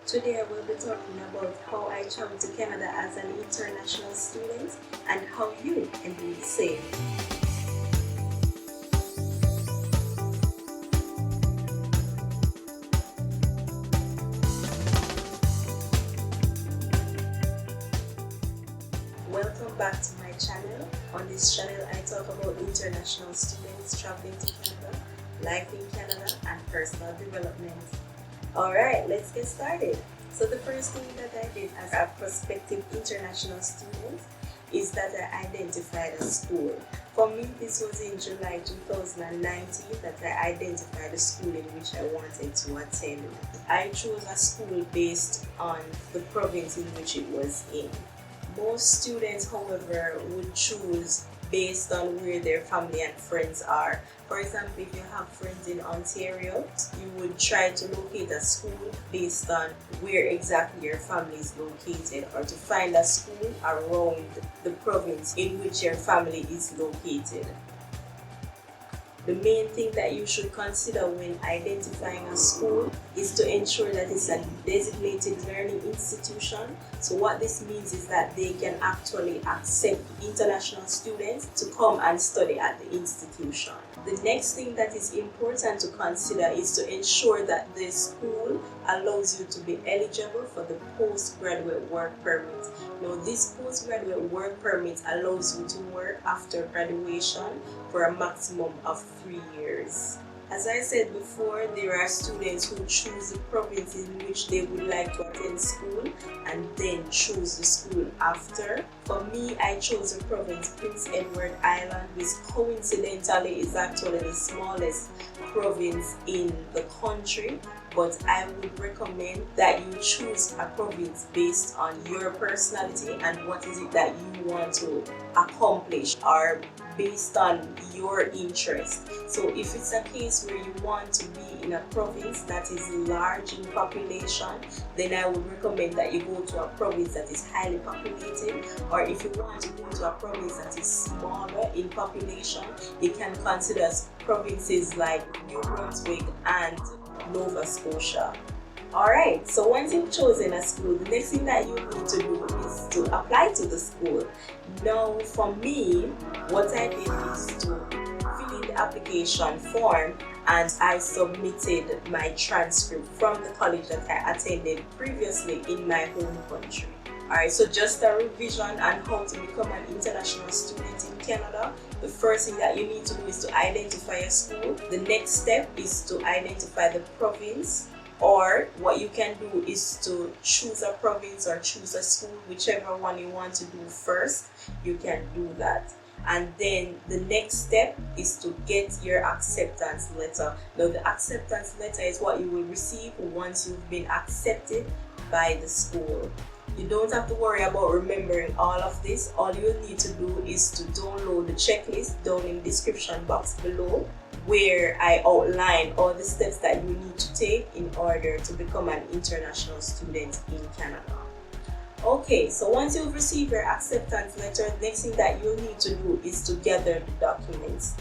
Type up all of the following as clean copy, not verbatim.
Today I will be talking about how I traveled to Canada as an international student and how you can do the same. Welcome back to my channel. On this channel I talk about international students traveling to Canada, life in Canada, and personal development. Alright, let's get started. So the first thing that I did as a prospective international student is that I identified a school. For me, this was in July 2019 that I identified a school in which I wanted to attend. I chose a school based on the province in which it was in. Most students, however, would choose based on where their family and friends are. For example, if you have friends in Ontario, you would try to locate a school based on where exactly your family is located, or to find a school around the province in which your family is located. The main thing that you should consider when identifying a school is to ensure that it's a designated learning institution. So what this means is that they can actually accept international students to come and study at the institution. The next thing that is important to consider is to ensure that the school allows you to be eligible for the postgraduate work permit. Now, this postgraduate work permit allows you to work after graduation for a maximum of 3 years. As I said before, there are students who choose the province in which they would like to attend school and then choose the school after. For me, I chose the province Prince Edward Island, which coincidentally is actually the smallest province in the country. But I would recommend that you choose a province based on your personality and what is it that you want to accomplish, or based on your interest. So if it's a case where you want to be in a province that is large in population, then I would recommend that you go to a province that is highly populated. Or if you want to go to a province that is smaller in population, you can consider provinces like New Brunswick and Nova Scotia. Alright, so once you've chosen a school, the next thing that you need to do is to apply to the school. Now, for me, what I did is to fill in the application form, and I submitted my transcript from the college that I attended previously in my home country. Alright, so just a revision on how to become an international student in Canada. The first thing that you need to do is to identify a school. The next step is to identify the province, or what you can do is to choose a province or choose a school, whichever one you want to do first, you can do that. And then the next step is to get your acceptance letter. Now, the acceptance letter is what you will receive once you've been accepted by the school. You don't have to worry about remembering all of this. All you need to do is to download the checklist down in the description box below, where I outline all the steps that you need to take in order to become an international student in Canada. Okay, so once you've received your acceptance letter, the next thing that you'll need to do is to gather the documents.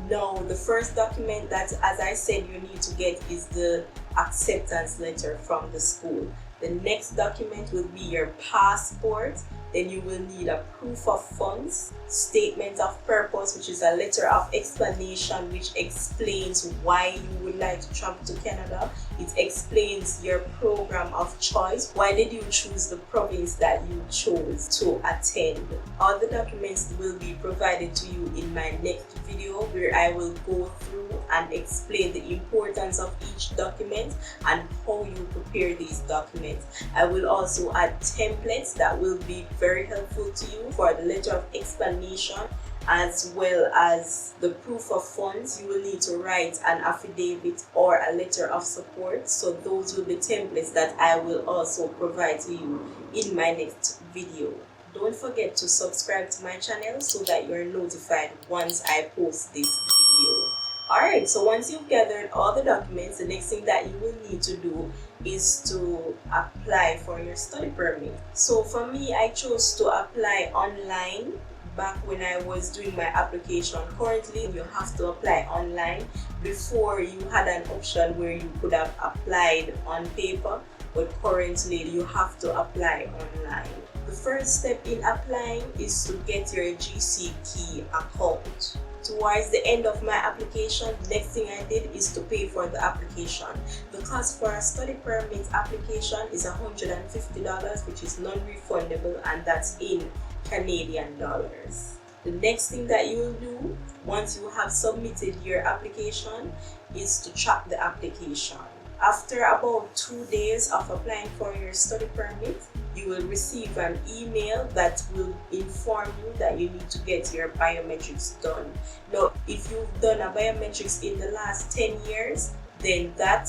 Now, the first document that, as I said, you need to get is the acceptance letter from the school. The next document will be your passport. Then you will need a proof of funds, statement of purpose, which is a letter of explanation which explains why you would like to travel to Canada. It explains your program of choice. Why did you choose the province that you chose to attend? All the documents will be provided to you in my next video, where I will go through and explain the importance of each document and how you prepare these documents. I will also add templates that will be very helpful to you for the letter of explanation, as well as the proof of funds. You will need to write an affidavit or a letter of support. So those will be templates that I will also provide to you in my next video. Don't forget to subscribe to my channel so that you're notified once I post this video. Alright, so once you've gathered all the documents, the next thing that you will need to do is to apply for your study permit. So for me, I chose to apply online back when I was doing my application. Currently, you have to apply online. Before, you had an option where you could have applied on paper. but currently you have to apply online. The first step in applying is to get your GC Key account. Towards the end of my application, the next thing I did is to pay for the application. The cost for a study permit application is $150, which is non-refundable, and that's in Canadian dollars. The next thing that you will do once you have submitted your application is to track the application. After about 2 days of applying for your study permit, you will receive an email that will inform you that you need to get your biometrics done. Now, if you've done a biometrics in the last 10 years, then that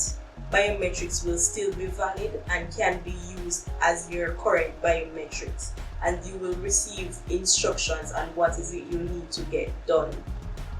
biometrics will still be valid and can be used as your current biometrics, and you will receive instructions on what is it you need to get done.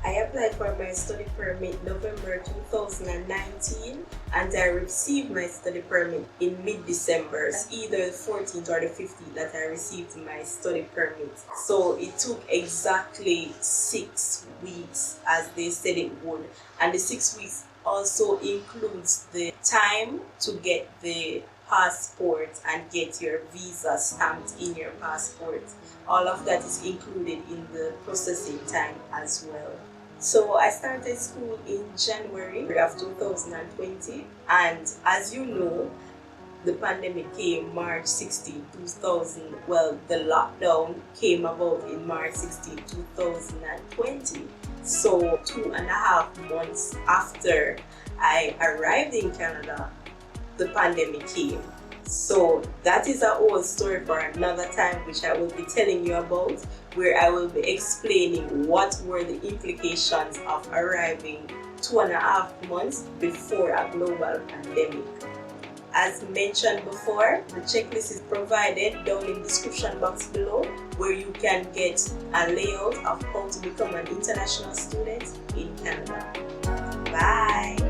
I applied for my study permit November 2019, and I received my study permit in mid-December. Either the 14th or the 15th that I received my study permit. So it took exactly 6 weeks as they said it would, and the 6 weeks also includes the time to get the passport and get your visa stamped in your passport. All of that is included in the processing time as well. So I started school in January of 2020, and as you know, the pandemic came March 16, 2000. Well, the lockdown came about in March 16, 2020. So 2.5 months after I arrived in Canada, the pandemic came. So that is a whole story for another time, which I will be telling you about, where I will be explaining what were the implications of arriving 2.5 months before a global pandemic. As mentioned before, the checklist is provided down in the description box below, where you can get a layout of how to become an international student in Canada. Bye!